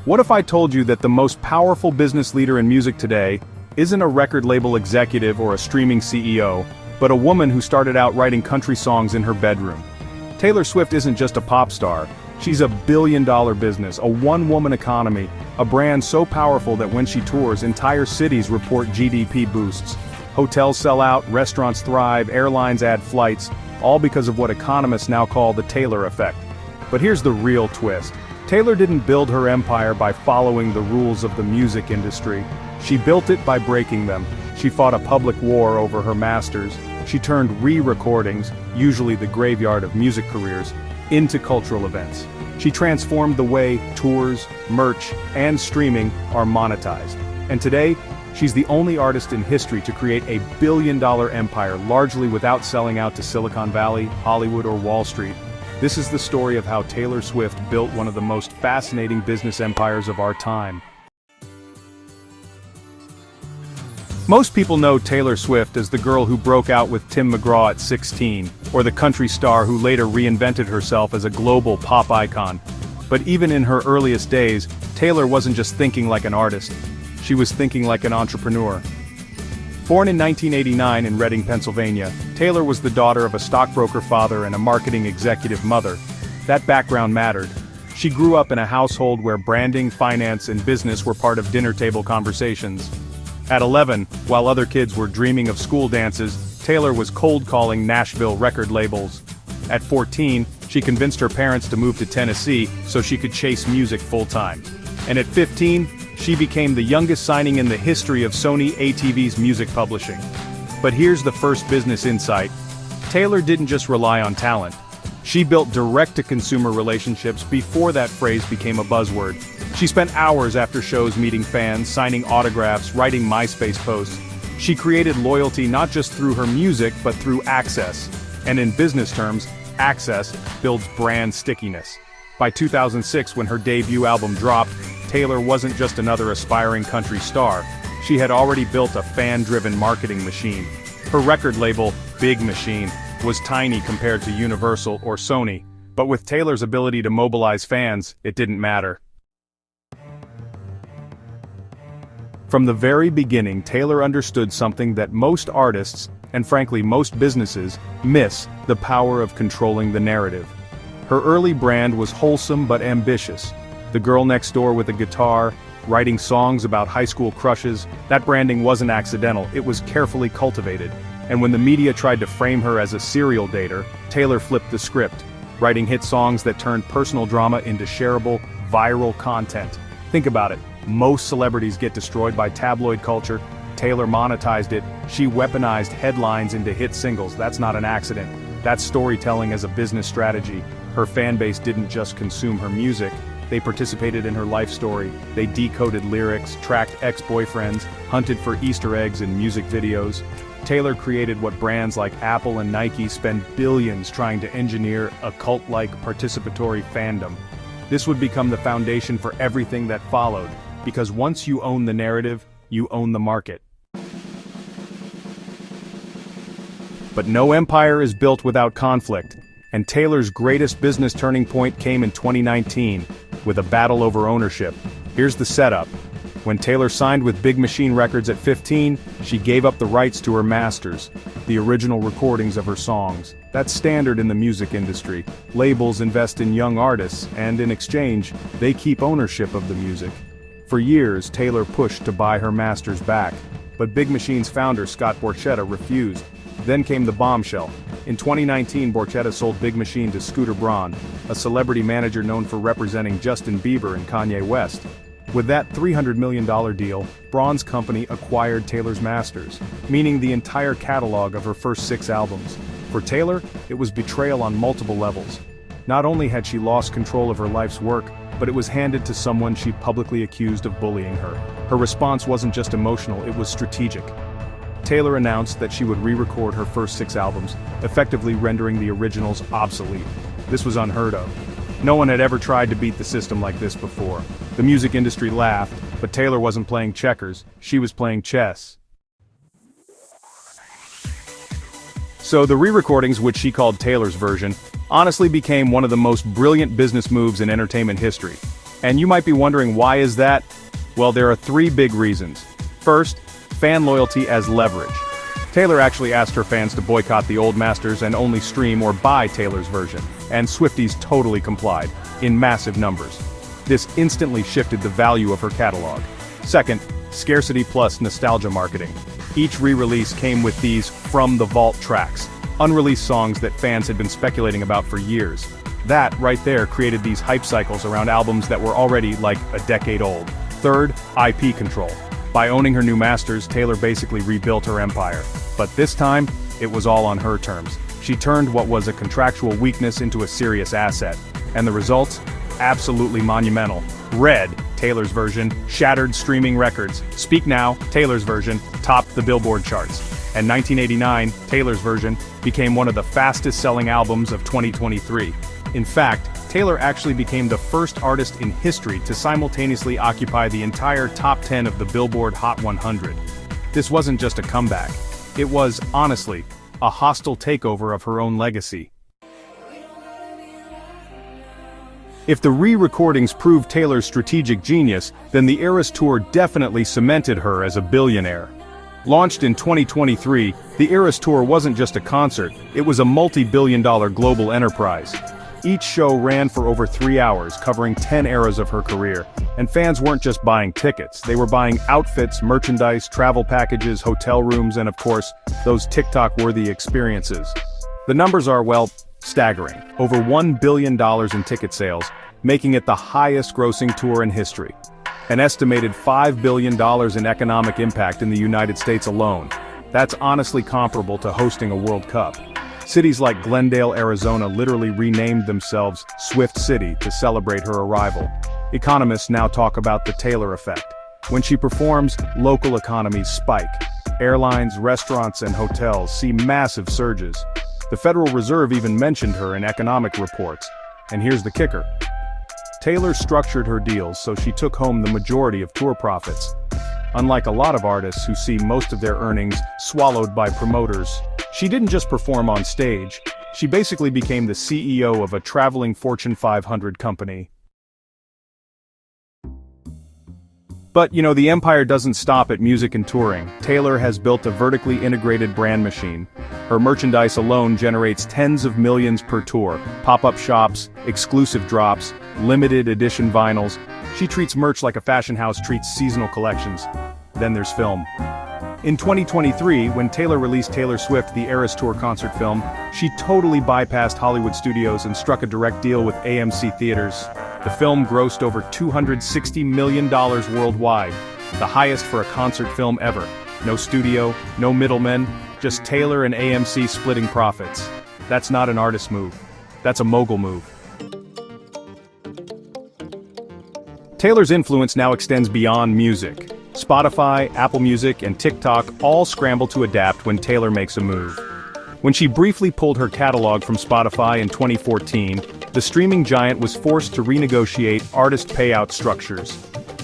What if I told you that the most powerful business leader in music today isn't a record label executive or a streaming CEO, but a woman who started out writing country songs in her bedroom? Taylor Swift isn't just a pop star, she's a billion-dollar business, a one-woman economy, a brand so powerful that when she tours, entire cities report GDP boosts. Hotels sell out, restaurants thrive, airlines add flights, all because of what economists now call the Taylor effect. But here's the real twist. Taylor didn't build her empire by following the rules of the music industry. She built it by breaking them. She fought a public war over her masters. She turned re-recordings, usually the graveyard of music careers, into cultural events. She transformed the way tours, merch, and streaming are monetized. And today, she's the only artist in history to create a billion-dollar empire largely without selling out to Silicon Valley, Hollywood, or Wall Street. This is the story of how Taylor Swift built one of the most fascinating business empires of our time. Most people know Taylor Swift as the girl who broke out with Tim McGraw at 16, or the country star who later reinvented herself as a global pop icon. But even in her earliest days, Taylor wasn't just thinking like an artist. She was thinking like an entrepreneur. Born in 1989 in Reading, Pennsylvania, Taylor was the daughter of a stockbroker father and a marketing executive mother. That background mattered. She grew up in a household where branding, finance, and business were part of dinner table conversations. At 11, while other kids were dreaming of school dances, Taylor was cold-calling Nashville record labels. At 14, she convinced her parents to move to Tennessee so she could chase music full-time. And at 15, she became the youngest signing in the history of Sony ATV's music publishing. But here's the first business insight. Taylor didn't just rely on talent. She built direct-to-consumer relationships before that phrase became a buzzword. She spent hours after shows meeting fans, signing autographs, writing MySpace posts. She created loyalty not just through her music but through access. And in business terms, access builds brand stickiness. By 2006, when her debut album dropped, Taylor wasn't just another aspiring country star. She had already built a fan-driven marketing machine. Her record label, Big Machine, was tiny compared to Universal or Sony, but with Taylor's ability to mobilize fans, it didn't matter. From the very beginning, Taylor understood something that most artists, and frankly most businesses, miss: the power of controlling the narrative. Her early brand was wholesome but ambitious. The girl next door with a guitar, writing songs about high school crushes. That branding wasn't accidental, it was carefully cultivated. And when the media tried to frame her as a serial dater, Taylor flipped the script, writing hit songs that turned personal drama into shareable, viral content. Think about it. Most celebrities get destroyed by tabloid culture. Taylor monetized it. She weaponized headlines into hit singles. That's not an accident. That's storytelling as a business strategy. Her fan base didn't just consume her music. They participated in her life story. They decoded lyrics, tracked ex-boyfriends, hunted for Easter eggs in music videos. Taylor created what brands like Apple and Nike spend billions trying to engineer: a cult-like participatory fandom. This would become the foundation for everything that followed, because once you own the narrative, you own the market. But no empire is built without conflict, and Taylor's greatest business turning point came in 2019, with a battle over ownership. Here's the setup. When Taylor signed with Big Machine Records at 15, she gave up the rights to her masters, the original recordings of her songs. That's standard in the music industry. Labels invest in young artists, and in exchange, they keep ownership of the music. For years, Taylor pushed to buy her masters back, but Big Machine's founder Scott Borchetta refused. Then came the bombshell. In 2019, Borchetta sold Big Machine to Scooter Braun, a celebrity manager known for representing Justin Bieber and Kanye West. With that $300 million deal, Braun's company acquired Taylor's masters, meaning the entire catalog of her first 6 albums. For Taylor, it was betrayal on multiple levels. Not only had she lost control of her life's work, but it was handed to someone she publicly accused of bullying her. Her response wasn't just emotional, it was strategic. Taylor announced that she would re-record her first 6 albums, effectively rendering the originals obsolete. This was unheard of. No one had ever tried to beat the system like this before. The music industry laughed, but Taylor wasn't playing checkers, she was playing chess. So the re-recordings, which she called Taylor's version, honestly became one of the most brilliant business moves in entertainment history. And you might be wondering, why is that? Well, there are three big reasons. First, fan loyalty as leverage. Taylor actually asked her fans to boycott the old masters and only stream or buy Taylor's version, and Swifties totally complied, in massive numbers. This instantly shifted the value of her catalog. Second, scarcity plus nostalgia marketing. Each re-release came with these from-the-vault tracks, unreleased songs that fans had been speculating about for years. That, right there, created these hype cycles around albums that were already, like, a decade old. Third, IP control. By owning her new masters, Taylor basically rebuilt her empire. But this time, it was all on her terms. She turned what was a contractual weakness into a serious asset. And the results? Absolutely monumental. Red, Taylor's version, shattered streaming records. Speak Now, Taylor's version, topped the Billboard charts. And 1989, Taylor's version, became one of the fastest-selling albums of 2023. In fact, Taylor actually became the first artist in history to simultaneously occupy the entire top 10 of the Billboard Hot 100. This wasn't just a comeback. It was, honestly, a hostile takeover of her own legacy. If the re-recordings proved Taylor's strategic genius, then the Eras Tour definitely cemented her as a billionaire. Launched in 2023, the Eras Tour wasn't just a concert, it was a multi-billion-dollar global enterprise. Each show ran for over 3 hours, covering 10 eras of her career. And fans weren't just buying tickets, they were buying outfits, merchandise, travel packages, hotel rooms, and of course, those TikTok-worthy experiences. The numbers are, well, staggering. Over $1 billion in ticket sales, making it the highest-grossing tour in history. An estimated $5 billion in economic impact in the United States alone. That's honestly comparable to hosting a World Cup. Cities like Glendale, Arizona literally renamed themselves Swift City to celebrate her arrival. Economists now talk about the Taylor effect. When she performs, local economies spike. Airlines, restaurants, and hotels see massive surges. The Federal Reserve even mentioned her in economic reports. And here's the kicker. Taylor structured her deals so she took home the majority of tour profits. Unlike a lot of artists who see most of their earnings swallowed by promoters, she didn't just perform on stage, she basically became the CEO of a traveling Fortune 500 company. But, the empire doesn't stop at music and touring. Taylor has built a vertically integrated brand machine. Her merchandise alone generates tens of millions per tour. Pop-up shops, exclusive drops, limited edition vinyls. She treats merch like a fashion house treats seasonal collections. Then there's film. In 2023, when Taylor released Taylor Swift: The Eras Tour concert film, she totally bypassed Hollywood studios and struck a direct deal with AMC Theaters. The film grossed over $260 million worldwide, the highest for a concert film ever. No studio, no middlemen, just Taylor and AMC splitting profits. That's not an artist move. That's a mogul move. Taylor's influence now extends beyond music. Spotify, Apple Music, and TikTok all scramble to adapt when Taylor makes a move. When she briefly pulled her catalog from Spotify in 2014, the streaming giant was forced to renegotiate artist payout structures.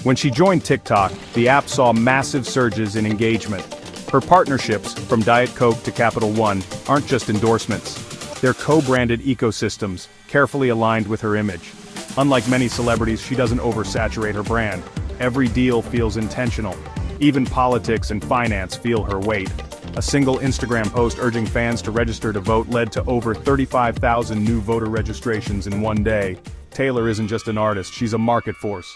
When she joined TikTok, the app saw massive surges in engagement. Her partnerships, from Diet Coke to Capital One, aren't just endorsements. They're co-branded ecosystems, carefully aligned with her image. Unlike many celebrities, she doesn't oversaturate her brand. Every deal feels intentional. Even politics and finance feel her weight. A single Instagram post urging fans to register to vote led to over 35,000 new voter registrations in one day. Taylor isn't just an artist, she's a market force.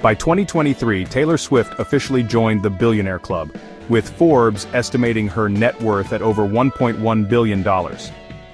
By 2023, Taylor Swift officially joined the Billionaire Club, with Forbes estimating her net worth at over $1.1 billion.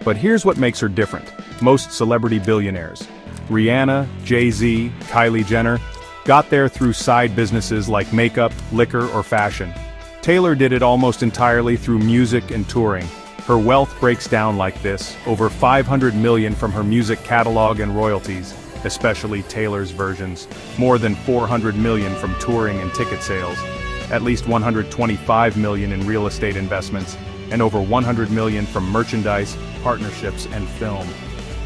But here's what makes her different. Most celebrity billionaires, Rihanna, Jay-Z, Kylie Jenner, got there through side businesses like makeup, liquor, or fashion. Taylor did it almost entirely through music and touring. Her wealth breaks down like this: over $500 million from her music catalog and royalties, especially Taylor's versions, more than $400 million from touring and ticket sales, at least $125 million in real estate investments, and over $100 million from merchandise, partnerships, and film.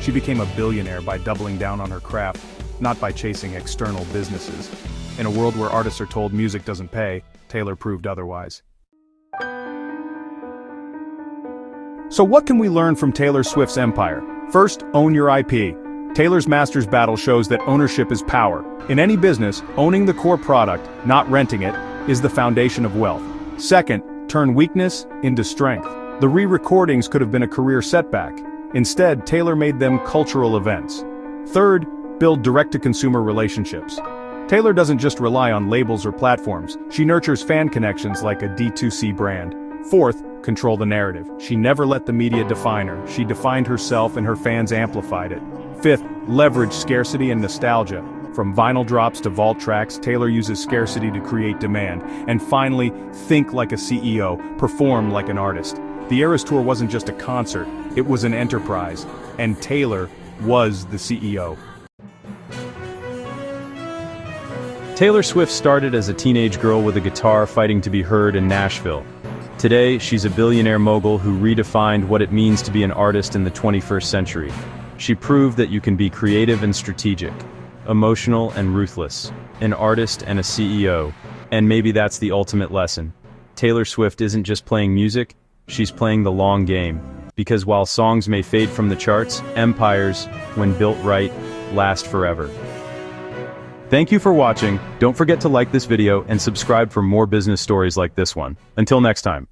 She became a billionaire by doubling down on her craft, not by chasing external businesses. In a world where artists are told music doesn't pay, Taylor proved otherwise. So what can we learn from Taylor Swift's empire? First, own your IP. Taylor's master's battle shows that ownership is power. In any business, owning the core product, not renting it, is the foundation of wealth. Second, turn weakness into strength. The re-recordings could have been a career setback. Instead, Taylor made them cultural events. Third, build direct-to-consumer relationships. Taylor doesn't just rely on labels or platforms, she nurtures fan connections like a D2C brand. Fourth, control the narrative. She never let the media define her, she defined herself and her fans amplified it. Fifth, leverage scarcity and nostalgia. From vinyl drops to vault tracks, Taylor uses scarcity to create demand. And finally, think like a CEO, perform like an artist. The Eras Tour wasn't just a concert, it was an enterprise, and Taylor was the CEO. Taylor Swift started as a teenage girl with a guitar fighting to be heard in Nashville. Today, she's a billionaire mogul who redefined what it means to be an artist in the 21st century. She proved that you can be creative and strategic, emotional and ruthless, an artist and a CEO. And maybe that's the ultimate lesson. Taylor Swift isn't just playing music, she's playing the long game. Because while songs may fade from the charts, empires, when built right, last forever. Thank you for watching. Don't forget to like this video and subscribe for more business stories like this one. Until next time.